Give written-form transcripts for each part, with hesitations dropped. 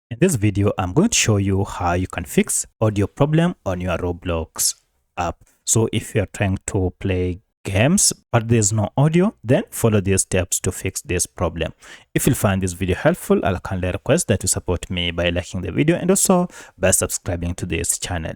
In this video, I'm going to show you how you can fix audio problem on your Roblox app. So if you're trying to play games but there's no audio, then follow these steps to fix this problem. If you find this video helpful, I'll kindly request that you support me by liking the video and also by subscribing to this channel.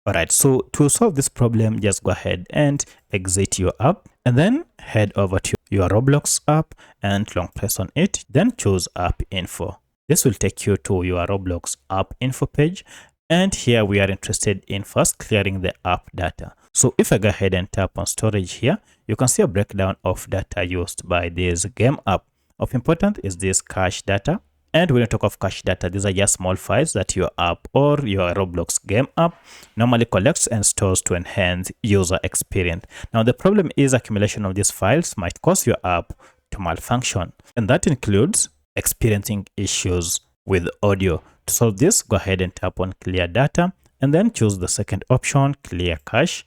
Alright, so to solve this problem, just go ahead and exit your app and then head over to your Roblox app and long press on it, then choose app info. This will take you to your Roblox app info page, and here we are interested in first clearing the app data. So if I go ahead and tap on storage here, you can see a breakdown of data used by this game app. Of importance is this cache data. And when you talk of cache data, these are just small files that your app or your Roblox game app normally collects and stores to enhance user experience. Now, the problem is accumulation of these files might cause your app to malfunction, and that includes experiencing issues with audio. To solve this, go ahead and tap on clear data and then choose the second option, clear cache,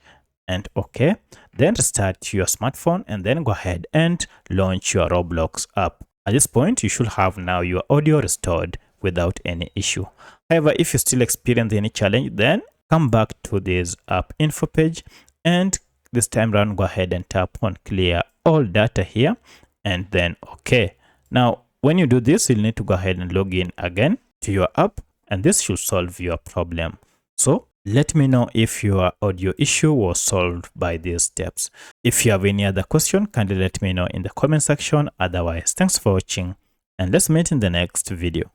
and OK. Then restart your smartphone and then go ahead and launch your Roblox app. At this point, you should have now your audio restored without any issue. However, if you still experience any challenge, then come back to this app info page, and this time around, go ahead and tap on clear all data here and then OK. Now, when you do this, you'll need to go ahead and log in again to your app, and this should solve your problem. So let me know if your audio issue was solved by these steps. If you have any other question, kindly let me know in the comment section. Otherwise, thanks for watching and let's meet in the next video.